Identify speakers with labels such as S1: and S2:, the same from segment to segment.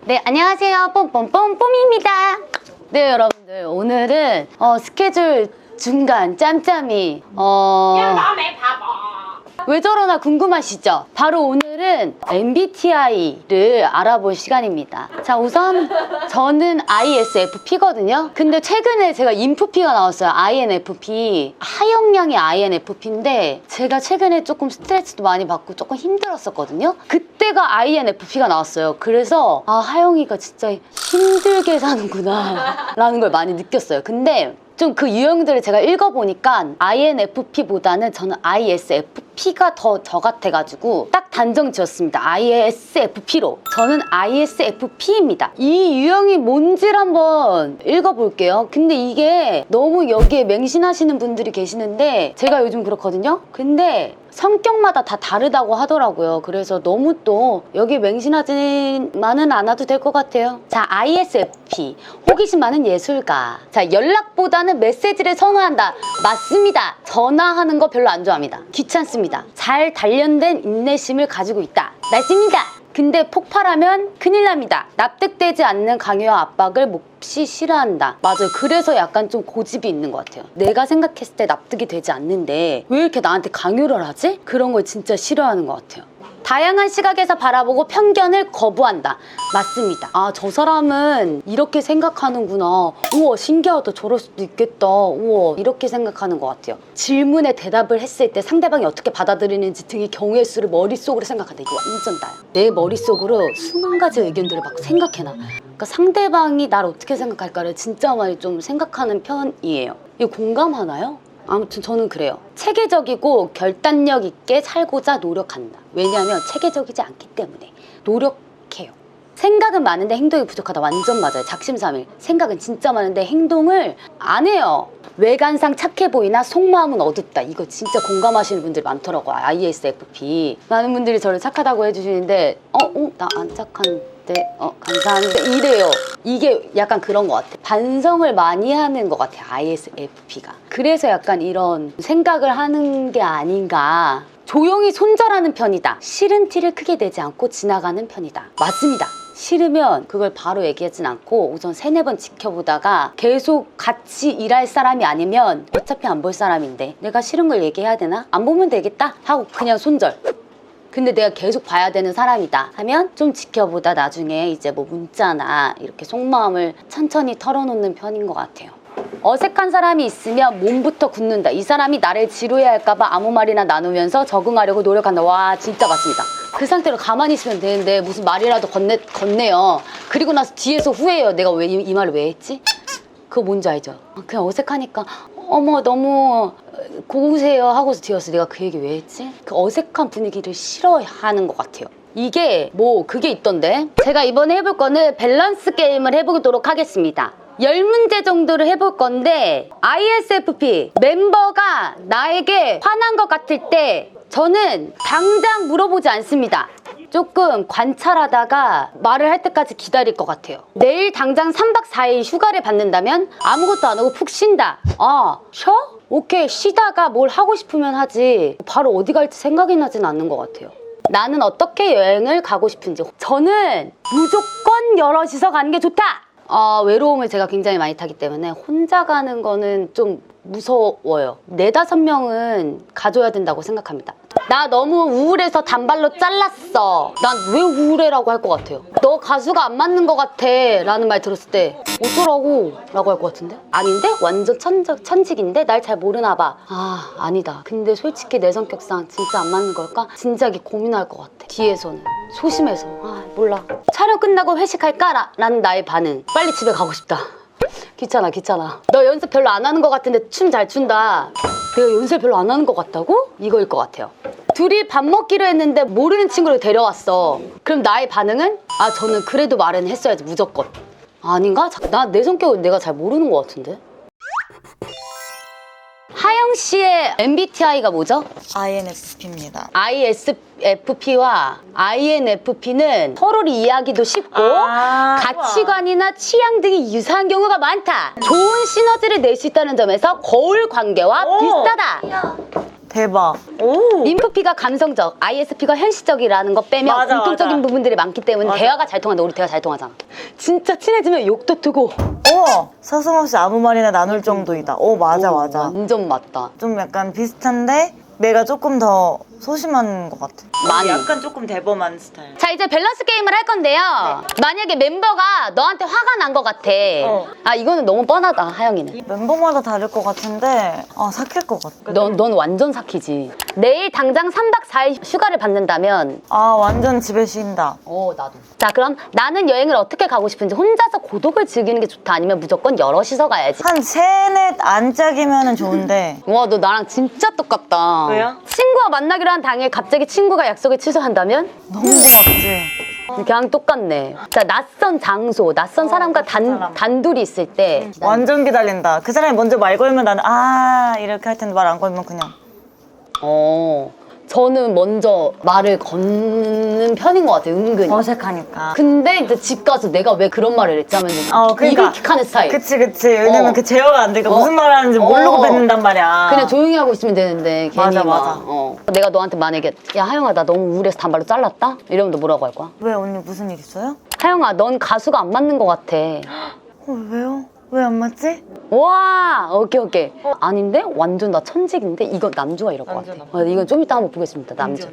S1: 네, 안녕하세요. 뽐뽐뽐뽐입니다. 네, 여러분들 오늘은 스케줄 중간 짬짬이 왜 저러나 궁금하시죠? 바로 오늘은 MBTI를 알아볼 시간입니다. 자, 우선 저는 ISFP거든요. 근데 최근에 제가 INFP가 나왔어요. INFP. 하영량의 INFP인데 제가 최근에 조금 스트레스도 많이 받고 조금 힘들었었거든요. 그때가 INFP가 나왔어요. 그래서 하영이가 진짜 힘들게 사는구나 라는 걸 많이 느꼈어요. 근데 좀 그 유형들을 제가 읽어보니까 INFP보다는 저는 ISFP가 더 저 같아가지고 딱 단정 지었습니다. ISFP로. 저는 ISFP입니다. 이 유형이 뭔지를 한번 읽어볼게요. 근데 이게 너무 여기에 맹신하시는 분들이 계시는데 제가 요즘 그렇거든요. 근데 성격마다 다 다르다고 하더라고요. 그래서 너무 또 여기 맹신하지만은 않아도 될 것 같아요. 자, ISFP. 호기심 많은 예술가. 자, 연락보다는 메시지를 선호한다. 맞습니다. 전화하는 거 별로 안 좋아합니다. 귀찮습니다. 잘 단련된 인내심을 가지고 있다. 맞습니다. 근데 폭발하면 큰일 납니다. 납득되지 않는 강요와 압박을 몹시 싫어한다. 맞아요. 그래서 약간 좀 고집이 있는 것 같아요. 내가 생각했을 때 납득이 되지 않는데 왜 이렇게 나한테 강요를 하지? 그런 걸 진짜 싫어하는 것 같아요. 다양한 시각에서 바라보고 편견을 거부한다. 맞습니다. 저 사람은 이렇게 생각하는구나. 우와, 신기하다. 저럴 수도 있겠다. 우와, 이렇게 생각하는 것 같아요. 질문에 대답을 했을 때 상대방이 어떻게 받아들이는지 등의 경우의 수를 머릿속으로 생각한다. 이거 완전 나야. 내 머릿속으로 수만 가지 의견들을 막 생각해놔. 그러니까 상대방이 날 어떻게 생각할까를 진짜 많이 좀 생각하는 편이에요. 이거 공감하나요? 아무튼 저는 그래요. 체계적이고 결단력 있게 살고자 노력한다. 왜냐하면 체계적이지 않기 때문에 노력해요. 생각은 많은데 행동이 부족하다. 완전 맞아요. 작심삼일. 생각은 진짜 많은데 행동을 안 해요. 외관상 착해 보이나 속마음은 어둡다. 이거 진짜 공감하시는 분들이 많더라고요. ISFP. 많은 분들이 저를 착하다고 해주시는데 나 안 착한데 감사한데 이래요. 이게 약간 그런 것 같아. 반성을 많이 하는 것 같아. ISFP가. 그래서 약간 이런 생각을 하는 게 아닌가. 조용히 손절하는 편이다. 싫은 티를 크게 내지 않고 지나가는 편이다. 맞습니다. 싫으면 그걸 바로 얘기하진 않고 우선 3-4번 지켜보다가 계속 같이 일할 사람이 아니면 어차피 안 볼 사람인데 내가 싫은 걸 얘기해야 되나? 안 보면 되겠다 하고 그냥 손절. 근데 내가 계속 봐야 되는 사람이다 하면 좀 지켜보다 나중에 이제 뭐 문자나 이렇게 속마음을 천천히 털어놓는 편인 것 같아요. 어색한 사람이 있으면 몸부터 굳는다. 이 사람이 나를 지루해할까봐 아무 말이나 나누면서 적응하려고 노력한다. 와, 진짜 맞습니다. 그 상태로 가만히 있으면 되는데 무슨 말이라도 건네요. 그리고 나서 뒤에서 후회해요. 내가 왜 이 말을 왜 했지? 그거 뭔지 알죠? 그냥 어색하니까 어머 너무 고우세요 하고서 뒤에서 내가 그 얘기 왜 했지? 그 어색한 분위기를 싫어하는 것 같아요. 이게 뭐 그게 있던데 제가 이번에 해볼 거는 밸런스 게임을 해보도록 하겠습니다. 10문제 정도를 해볼 건데 ISFP 멤버가 나에게 화난 것 같을 때 저는 당장 물어보지 않습니다. 조금 관찰하다가 말을 할 때까지 기다릴 것 같아요. 내일 당장 3박 4일 휴가를 받는다면 아무것도 안 하고 푹 쉰다. 쉬어? 오케이, 쉬다가 뭘 하고 싶으면 하지 바로 어디 갈지 생각이 나진 않는 것 같아요. 나는 어떻게 여행을 가고 싶은지 저는 무조건 여럿이서 가는 게 좋다. 외로움을 제가 굉장히 많이 타기 때문에 혼자 가는 거는 좀 무서워요. 4-5명은 가져야 된다고 생각합니다. 나 너무 우울해서 단발로 잘랐어. 난 왜 우울해라고 할 것 같아요. 너 가수가 안 맞는 것 같아 라는 말 들었을 때 어쩌라고 라고 할 것 같은데? 아닌데? 완전 천직인데? 날 잘 모르나 봐. 아니다. 근데 솔직히 내 성격상 진짜 안 맞는 걸까? 진작에 고민할 것 같아. 뒤에서는 소심해서 몰라. 촬영 끝나고 회식할까? 라는 나의 반응. 빨리 집에 가고 싶다. 귀찮아. 너 연습 별로 안 하는 것 같은데 춤 잘 춘다. 내가 연습 별로 안 하는 것 같다고? 이거일 것 같아요. 둘이 밥 먹기로 했는데 모르는 친구를 데려왔어. 그럼 나의 반응은? 저는 그래도 말은 했어야지 무조건. 아닌가? 나 내 성격을 내가 잘 모르는 것 같은데? 하영 씨의 MBTI가 뭐죠?
S2: INFP입니다.
S1: ISFP와 INFP는 서로를 이해하기도 쉽고 가치관이나 취향 등이 유사한 경우가 많다. 좋은 시너지를 낼 수 있다는 점에서 거울 관계와 비슷하다.
S2: 대박. 오.
S1: 인프피가 감성적, ISFP가 현실적이라는 거 빼면
S2: 맞아,
S1: 공통적인
S2: 맞아.
S1: 부분들이 많기 때문에
S2: 맞아.
S1: 대화가 잘 통한다. 우리 대화 잘 통하잖아. 진짜 친해지면 욕도 트고.
S2: 서슴없이 아무 말이나 나눌 정도이다. 오, 맞아, 맞아.
S1: 완전 맞다.
S2: 좀 약간 비슷한데 내가 조금 더 소심한 것 같아.
S1: 많이.
S2: 약간 조금 대범한 스타일.
S1: 자, 이제 밸런스 게임을 할 건데요. 만약에 멤버가 너한테 화가 난 것 같아. 아, 이거는 너무 뻔하다, 하영이는.
S2: 멤버마다 다를 것 같은데 삭힐 것 같아.
S1: 넌 완전 삭히지. 내일 당장 3박 4일 휴가를 받는다면
S2: 완전 집에 쉰다.
S1: 나도. 자, 그럼 나는 여행을 어떻게 가고 싶은지 혼자서 고독을 즐기는 게 좋다 아니면 무조건 여럿이서 가야지?
S2: 한 3, 4 안 짝이면 좋은데
S1: 와, 너 나랑 진짜 똑같다.
S2: 왜요?
S1: 친구와 만나기로 한 당일 갑자기 친구가 약속을 취소한다면?
S2: 너무 고맙지.
S1: 그냥 똑같네. 자, 낯선 장소, 낯선 사람과 단둘이 있을 때
S2: 완전 기다린다. 그 사람이 먼저 말 걸면 나는 이렇게 할 텐데 말 안 걸면 그냥
S1: 저는 먼저 말을 걸는 편인 것 같아요, 은근히.
S2: 어색하니까.
S1: 근데 이제 집 가서 내가 왜 그런 말을 했지 하면
S2: 그러니까.
S1: 이불킥하는 스타일.
S2: 그치. 왜냐면 그 제어가 안 되니까 무슨 말을 하는지 모르고 뱉는단 말이야.
S1: 그냥 조용히 하고 있으면 되는데 괜히
S2: 맞아,
S1: 막 내가 너한테 만약에 야, 하영아, 나 너무 우울해서 단발로 잘랐다? 이러면 너 뭐라고 할 거야?
S2: 왜 언니 무슨 일 있어요?
S1: 하영아, 넌 가수가 안 맞는 것 같아.
S2: 왜요? 왜 안 맞지?
S1: 와, 오케이. 아닌데? 완전 나 천직인데? 이거 남주가 이럴 것 같아. 이건 좀 이따 한번 보겠습니다, 남주.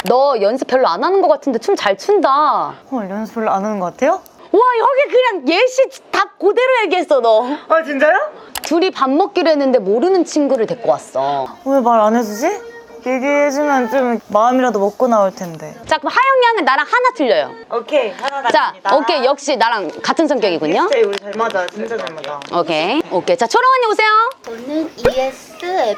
S1: 너 연습 별로 안 하는 것 같은데 춤 잘 춘다.
S2: 연습 별로 안 하는 것 같아요?
S1: 와, 여기 그냥 예시 다 그대로 얘기했어, 너.
S2: 진짜요?
S1: 둘이 밥 먹기로 했는데 모르는 친구를 데리고 왔어.
S2: 왜 말 안 해주지? 얘기해주면 좀 마음이라도 먹고 나올 텐데.
S1: 자, 그럼 하영이 양은 나랑 하나 틀려요.
S2: 오케이, 하나
S1: 자, 오케이. 역시 나랑 같은 성격이군요.
S2: 우리 잘 맞아, 진짜 잘 맞아.
S1: 오케이. 자, 초롱 언니 오세요.
S3: 저는 ESFJ.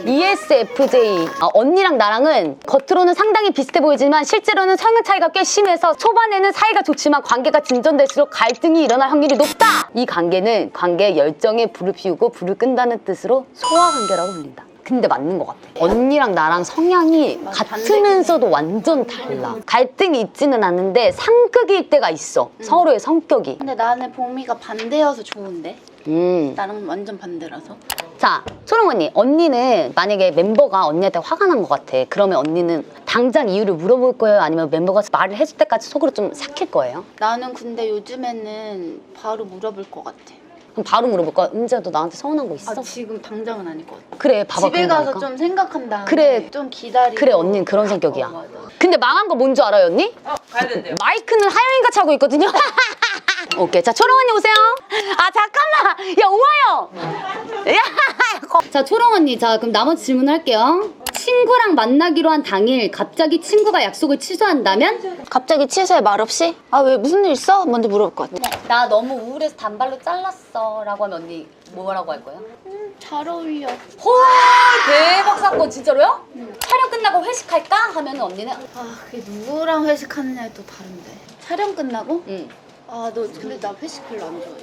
S1: ESFJ. 언니랑 나랑은 겉으로는 상당히 비슷해 보이지만 실제로는 성향 차이가 꽤 심해서 초반에는 사이가 좋지만 관계가 진전될수록 갈등이 일어날 확률이 높다. 이 관계는 관계의 열정에 불을 피우고 불을 끈다는 뜻으로 소화관계라고 불린다. 근데 맞는 것 같아. 언니랑 나랑 성향이 같으면서도 완전 달라. 갈등이 있지는 않은데 상극일 때가 있어. 서로의 성격이.
S3: 근데 나는 봄이가 반대여서 좋은데? 나랑 완전 반대라서.
S1: 자, 초롱 언니는 만약에 멤버가 언니한테 화가 난 것 같아. 그러면 언니는 당장 이유를 물어볼 거예요? 아니면 멤버가 말을 해줄 때까지 속으로 좀 삭힐 거예요?
S3: 나는 근데 요즘에는 바로 물어볼 것 같아.
S1: 그럼 바로 물어볼까? 은지야, 너 나한테 서운한 거 있어?
S3: 지금 당장은 아닐 것 같아.
S1: 그래, 봐봐.
S3: 집에
S1: 그런다니까.
S3: 가서 좀 생각한 다음에
S1: 그래.
S3: 좀 기다리고.
S1: 그래, 언니는 그런 성격이야.
S3: 맞아.
S1: 근데 망한 거 뭔 줄 알아요, 언니?
S2: 가야 된대요.
S1: 마이크는 하영이가 차고 있거든요. 오케이. 자, 초롱 언니 오세요. 잠깐만. 야, 우아요. 야. 자, 초롱 언니. 자, 그럼 나머지 질문할게요. 친구랑 만나기로 한 당일 갑자기 친구가 약속을 취소한다면?
S3: 갑자기 취소해 말없이? 왜 무슨 일 있어? 먼저 물어볼 것 같아.
S1: 나 너무 우울해서 단발로 잘랐어 라고 하면 언니 뭐라고 할 거예요?
S3: 잘 어울려.
S1: 헐, 대박 사건. 진짜로요? 촬영 끝나고 회식할까? 하면 언니는
S3: 그게 누구랑 회식하느냐에 또 다른데. 촬영 끝나고?
S1: 응.
S3: 너 근데 나 회식 별로 안 좋아해.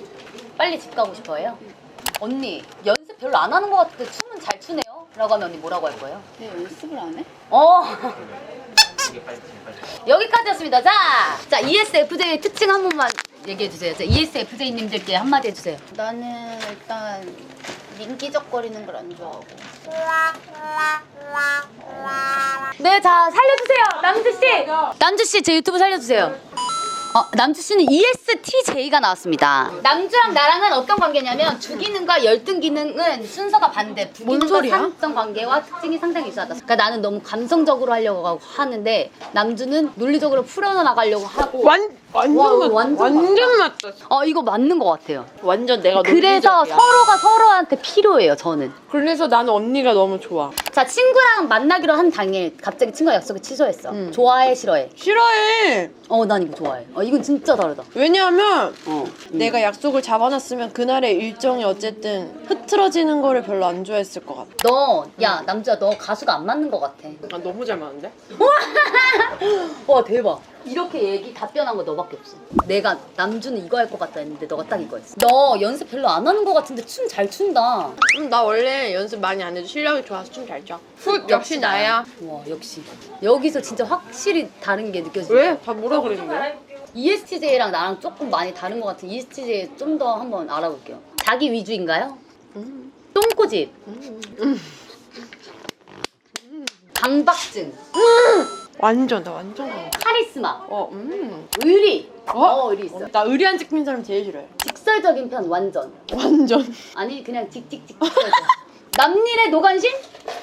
S1: 빨리 집 가고 싶어요? 언니 연습 별로 안 하는 것 같은데 춤은 잘 추네요? 라고 하면 언니 뭐라고 할 거예요?
S3: 내 연습을 안 해?
S1: 여기까지였습니다. 자, ESFJ의 특징 한 번만 얘기해주세요. 자, ESFJ님들께 한마디 해주세요.
S3: 나는 일단 민기적거리는 걸 안 좋아하고.
S1: 네, 자, 살려주세요. 남주씨. 남주씨, 제 유튜브 살려주세요. 남주씨는 ESTJ가 나왔습니다. 남주랑 나랑은 어떤 관계냐면 주기능과 열등기능은 순서가 반대. 부기능과 상성 관계와 특징이 상당히 유사하다. 그러니까 나는 너무 감성적으로 하려고 하는데 남주는 논리적으로 풀어나가려고 하고.
S4: 완전 맞다.
S1: 이거 맞는 것 같아요.
S4: 완전 내가
S1: 그래서
S4: 논리적이야.
S1: 서로가 서로한테 필요해요, 저는.
S4: 그래서 나는 언니가 너무 좋아.
S1: 자, 친구랑 만나기로 한 당일 갑자기 친구가 약속을 취소했어. 좋아해, 싫어해?
S4: 싫어해.
S1: 난 이거 좋아해. 이건 진짜 다르다.
S4: 왜냐하면
S1: 어.
S4: 내가 약속을 잡아놨으면 그날의 일정이 어쨌든 흐트러지는 거를 별로 안 좋아했을 것 같아.
S1: 야, 남주야, 너 가수가 안 맞는 것 같아.
S4: 너무 잘 맞는데?
S1: 와, 대박. 이렇게 답변한 거 너밖에 없어. 내가 남주는 이거 할 것 같다 했는데 너가 딱 이거 했어. 너 연습 별로 안 하는 것 같은데 춤 잘 춘다.
S4: 나 원래 연습 많이 안 해도 실력이 좋아서 춤 잘 춰. 역시 나야.
S1: 와, 역시. 여기서 진짜 확실히 다른 게 느껴지네.
S4: 왜? 다 뭐라 그랬는데?
S1: ESTJ랑 나랑 조금 많이 다른 것 같은 ESTJ 좀 더 한번 알아볼게요. 자기 위주인가요? 똥꼬집. 강박증,
S4: 완전 나 완전 강해.
S1: 카리스마,
S4: 어,
S1: 의리.
S4: 어?
S1: 의리 있어.
S4: 나 의리한 찍힌 사람 제일 싫어해.
S1: 직설적인 편 완전.
S4: 완전.
S1: 아니 그냥 직직직 직설적. 남일의 노관심?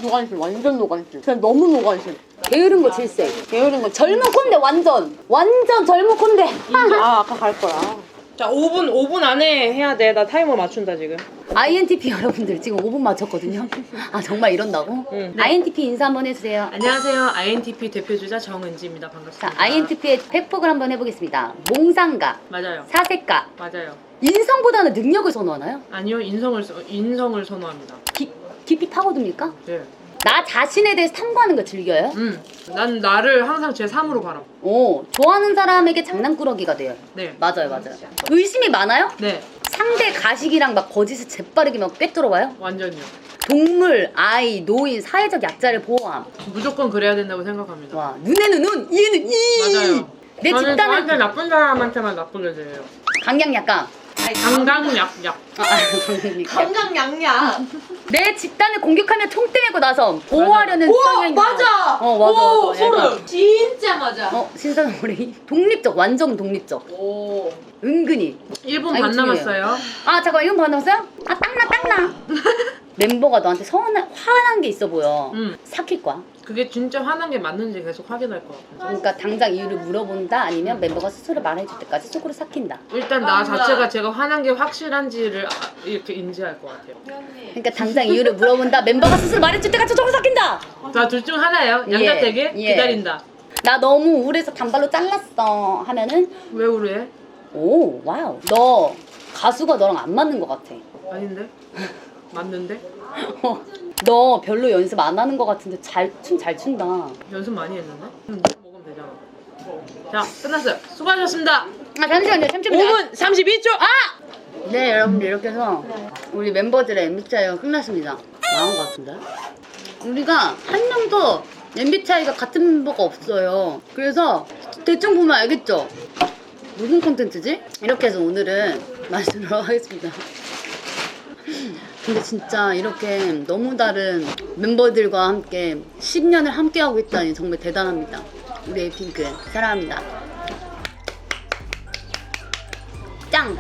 S4: 노관심, 완전 노관심. 그냥 너무 노관심.
S1: 게으른 거 질색.
S4: 게으른 거.
S1: 젊은 꼰대 완전. 완전 젊은 꼰대.
S4: 아, 아까 갈 거야.
S5: 자, 5분 안에 해야 돼. 나 타이머 맞춘다 지금.
S1: INTP 여러분들 지금 5분 맞췄거든요. 아 정말 이런다고?
S5: 응.
S1: INTP 인사 한번 해주세요.
S5: 안녕하세요. INTP 대표주자 정은지입니다. 반갑습니다.
S1: 자, INTP의 팩폭을 한번 해보겠습니다. 몽상가,
S5: 맞아요.
S1: 사색가,
S5: 맞아요.
S1: 인성보다는 능력을 선호하나요?
S5: 아니요, 인성을 선호합니다.
S1: 깊이 파고듭니까?
S5: 네.
S1: 나 자신에 대해서 탐구하는 걸 즐겨요?
S5: 난 나를 항상 제 3으로 바라.
S1: 오, 좋아하는 사람에게 장난꾸러기가 돼요.
S5: 네.
S1: 맞아요. 의심이 많아요?
S5: 네.
S1: 상대 가식이랑 막 거짓을 재빠르게 막 꿰뚫어봐요?
S5: 완전요.
S1: 동물, 아이, 노인, 사회적 약자를 보호함.
S5: 무조건 그래야 된다고 생각합니다.
S1: 와, 눈에는 눈, 이에는 이.
S5: 맞아요.
S1: 내
S5: 저는 저한테
S1: 집단을
S5: 나쁜 사람한테만 나쁘게 돼요.
S1: 강약약강.
S5: 강강약약.
S4: 강강양양.
S1: 내 집단을 공격하면 총대 메고 나서 보호하려는 성향이
S4: 맞아.
S1: 맞아.
S4: 소름. 진짜 맞아.
S1: 신선머리 독립적, 완전 독립적.
S4: 오.
S1: 은근히.
S5: 1분
S1: 아이고,
S5: 반 남았어요.
S1: 아 잠깐 이건 뭐 남았어요? 아 땀나. 멤버가 너한테 화난 게 있어 보여. 삭힐 거야.
S5: 그게 진짜 화난 게 맞는지 계속 확인할 것 같아요.
S1: 그러니까 당장 이유를 물어본다 아니면 멤버가 스스로 말해줄 때까지 속으로 삭힌다.
S5: 일단 나 자체가 제가 화난 게 확실한지를 이렇게 인지할 것 같아요.
S1: 그러니까 당장 이유를 물어본다. 멤버가 스스로 말해줄 때까지 속으로 삭힌다.
S5: 자, 둘 중 하나예요. 양자택일
S1: 예.
S5: 기다린다.
S1: 나 너무 우울해서 단발로 잘랐어 하면은
S5: 왜 우울해?
S1: 오 와우 너 가수가 너랑 안 맞는 것 같아.
S5: 아닌데? 맞는데?
S1: 너 별로 연습 안 하는 것 같은데 춤 잘 춘다.
S5: 연습 많이 했는데? 먹으면 되잖아. 자, 끝났어요. 수고하셨습니다.
S1: 아 잠시만요.
S5: 5분 32초.
S1: 네 여러분들 이렇게 해서 우리 멤버들의 MBTI가 끝났습니다. 나온 것 같은데? 우리가 한 명도 MBTI가 같은 멤버가 없어요. 그래서 대충 보면 알겠죠? 무슨 콘텐츠지? 이렇게 해서 오늘은 마치도록 하겠습니다. 근데 진짜 이렇게 너무 다른 멤버들과 함께 10년을 함께하고 있다니 정말 대단합니다. 우리 에이핑크 사랑합니다. 짱!